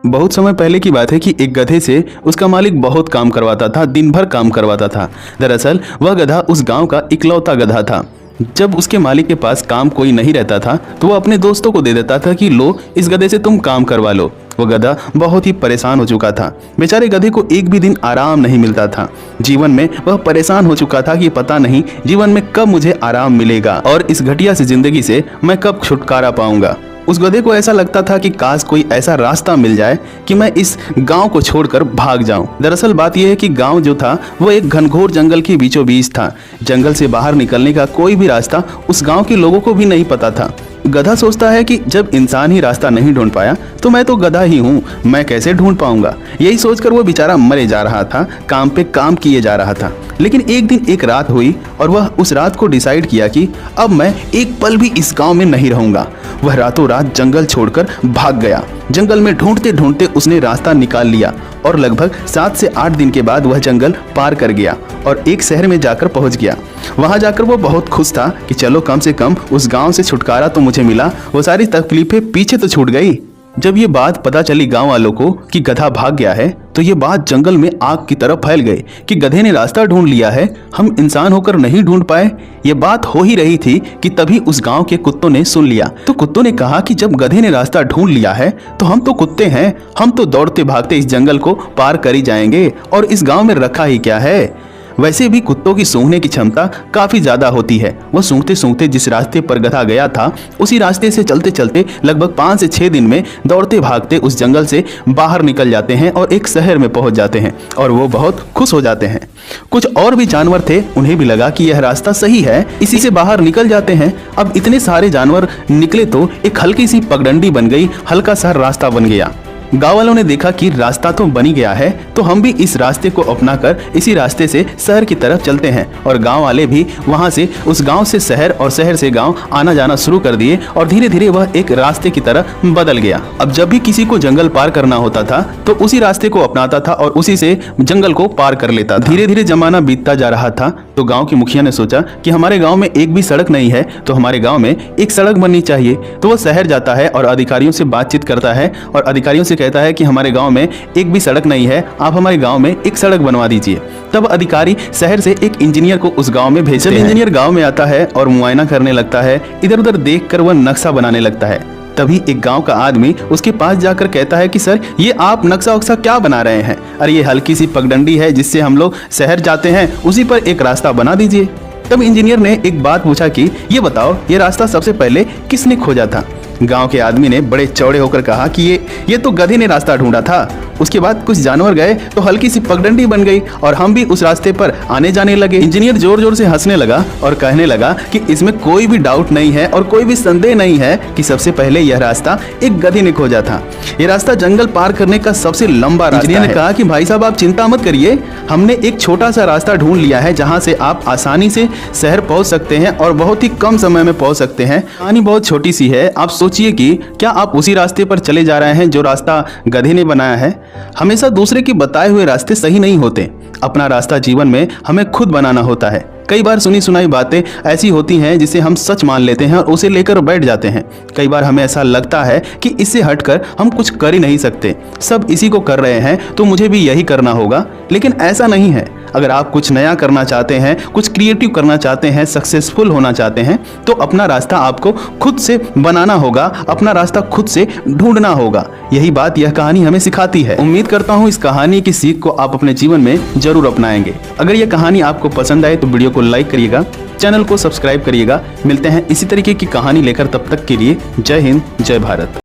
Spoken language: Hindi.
बहुत समय पहले की बात है कि एक गधे से उसका मालिक बहुत काम करवाता था, दिन भर काम करवाता था। दरअसल वह गधा उस गांव का इकलौता गधा था। जब उसके मालिक के पास काम कोई नहीं रहता था तो वह अपने दोस्तों को दे देता था कि लो, इस गधे से तुम काम करवा लो। वह गधा बहुत ही परेशान हो चुका था। बेचारे गधे को एक भी दिन आराम नहीं मिलता था। जीवन में वह परेशान हो चुका था कि पता नहीं जीवन में कब मुझे आराम मिलेगा और इस घटिया सी जिंदगी से मैं कब छुटकारा पाऊंगा। उस गधे को ऐसा लगता था कि काश कोई ऐसा रास्ता मिल जाए कि मैं इस गांव को छोड़कर भाग जाऊं। दरअसल बात यह है कि गांव जो था वो एक घनघोर जंगल के बीचों बीच था। जंगल से बाहर निकलने का कोई भी रास्ता उस गांव के लोगों को भी नहीं पता था। गधा सोचता है कि जब इंसान ही रास्ता नहीं ढूंढ पाया तो मैं तो गधा ही हूँ, मैं कैसे ढूंढ पाऊंगा। यही सोचकर वो बेचारा मरे जा रहा था, काम पे काम किए जा रहा था। लेकिन एक दिन एक रात हुई और वह उस रात को डिसाइड किया कि अब मैं एक पल भी इस गांव में नहीं रहूंगा। वह रातों रात जंगल छोड़कर भाग गया। जंगल में ढूंढते ढूंढते उसने रास्ता निकाल लिया और लगभग 7 से 8 दिन के बाद वह जंगल पार कर गया और एक शहर में जाकर पहुंच गया। वहां जाकर वो बहुत खुश था कि चलो कम से कम उस गांव से छुटकारा तो मुझे मिला, वो सारी तकलीफें पीछे तो छूट गई। जब ये बात पता चली गांव वालों को कि गधा भाग गया है तो ये बात जंगल में आग की तरह फैल गई कि गधे ने रास्ता ढूंढ लिया है, हम इंसान होकर नहीं ढूंढ पाए। ये बात हो ही रही थी कि तभी उस गांव के कुत्तों ने सुन लिया। तो कुत्तों ने कहा कि जब गधे ने रास्ता ढूंढ लिया है तो हम तो कुत्ते हैं, हम तो दौड़ते भागते इस जंगल को पार कर ही जाएंगे और इस गांव में रखा ही क्या है। वैसे भी कुत्तों की सूंघने की क्षमता काफी ज्यादा होती है। वो सूंघते सूंघते जिस रास्ते पर गधा गया था उसी रास्ते से चलते चलते लगभग 5 से 6 दिन में दौड़ते भागते उस जंगल से बाहर निकल जाते हैं और एक शहर में पहुंच जाते हैं और वो बहुत खुश हो जाते हैं। कुछ और भी जानवर थे, उन्हें भी लगा कि यह रास्ता सही है, इसी से बाहर निकल जाते हैं। अब इतने सारे जानवर निकले तो एक हल्की सी पगडंडी बन गई, हल्का सा रास्ता बन गया। गांव वालों ने देखा कि रास्ता तो बन ही गया है, तो हम भी इस रास्ते को अपनाकर इसी रास्ते से शहर की तरफ चलते हैं। और गांव वाले भी वहां से उस गांव से शहर और शहर से गांव आना जाना शुरू कर दिए और धीरे धीरे वह एक रास्ते की तरह बदल गया। अब जब भी किसी को जंगल पार करना होता था तो उसी रास्ते को अपनाता था और उसी से जंगल को पार कर लेता था। धीरे धीरे जमाना बीतता जा रहा था तो गाँव के मुखिया ने सोचा कि हमारे गाँव में एक भी सड़क नहीं है, तो हमारे गाँव में एक सड़क बननी चाहिए। तो वह शहर जाता है और अधिकारियों से बातचीत करता है और अधिकारियों से कहता है कि हमारे गांव में एक भी सड़क नहीं है, आप हमारे गांव में एक सड़क बनवा दीजिए। तब अधिकारी शहर से एक इंजीनियर को उस गांव में भेजते हैं। इंजीनियर गांव में आता है और मुआयना करने लगता है, इधर उधर देखकर वह नक्शा बनाने लगता है। तभी एक गांव का आदमी उसके पास जाकर कहता है कि सर, ये आप नक्शा वक्शा क्या बना रहे हैं? अरे ये हल्की सी पगडंडी है जिससे हम लोग शहर जाते हैं, उसी पर एक रास्ता बना दीजिए। तब इंजीनियर ने एक बात पूछा कि ये बताओ, ये रास्ता सबसे पहले किसने खोजा था? गांव के आदमी ने बड़े चौड़े होकर कहा कि ये तो गधे ने रास्ता ढूंढा था। उसके बाद कुछ जानवर गए तो हल्की सी पगडंडी बन गई और हम भी उस रास्ते पर आने जाने लगे। इंजीनियर जोर जोर से हंसने लगा और कहने लगा कि इसमें कोई भी डाउट नहीं है और कोई भी संदेह नहीं है कि सबसे पहले यह रास्ता एक गधे ने खोजा था। यह रास्ता जंगल पार करने का सबसे लंबा रास्ता है। इंजीनियर ने कहा कि भाई साहब, आप चिंता मत करिए, हमने एक छोटा सा रास्ता ढूंढ लिया है जहाँ से आप आसानी से शहर पहुँच सकते हैं और बहुत ही कम समय में पहुँच सकते हैं। कहानी बहुत छोटी सी है, आप सोचिए कि क्या आप उसी रास्ते पर चले जा रहे हैं जो रास्ता गधे ने बनाया है? हमेशा दूसरे के बताए हुए रास्ते सही नहीं होते, अपना रास्ता जीवन में हमें खुद बनाना होता है। कई बार सुनी सुनाई बातें ऐसी होती हैं जिसे हम सच मान लेते हैं और उसे लेकर बैठ जाते हैं। कई बार हमें ऐसा लगता है कि इससे हटकर हम कुछ कर ही नहीं सकते, सब इसी को कर रहे हैं तो मुझे भी यही करना होगा। लेकिन ऐसा नहीं है। अगर आप कुछ नया करना चाहते हैं, कुछ क्रिएटिव करना चाहते हैं, सक्सेसफुल होना चाहते हैं तो अपना रास्ता आपको खुद से बनाना होगा, अपना रास्ता खुद से ढूंढना होगा। यही बात यह कहानी हमें सिखाती है। उम्मीद करता हूँ इस कहानी की सीख को आप अपने जीवन में जरूर अपनाएंगे। अगर यह कहानी आपको पसंद आए तो वीडियो को लाइक करिएगा, चैनल को सब्सक्राइब करिएगा। मिलते हैं इसी तरीके की कहानी लेकर, तब तक के लिए जय हिंद, जय भारत।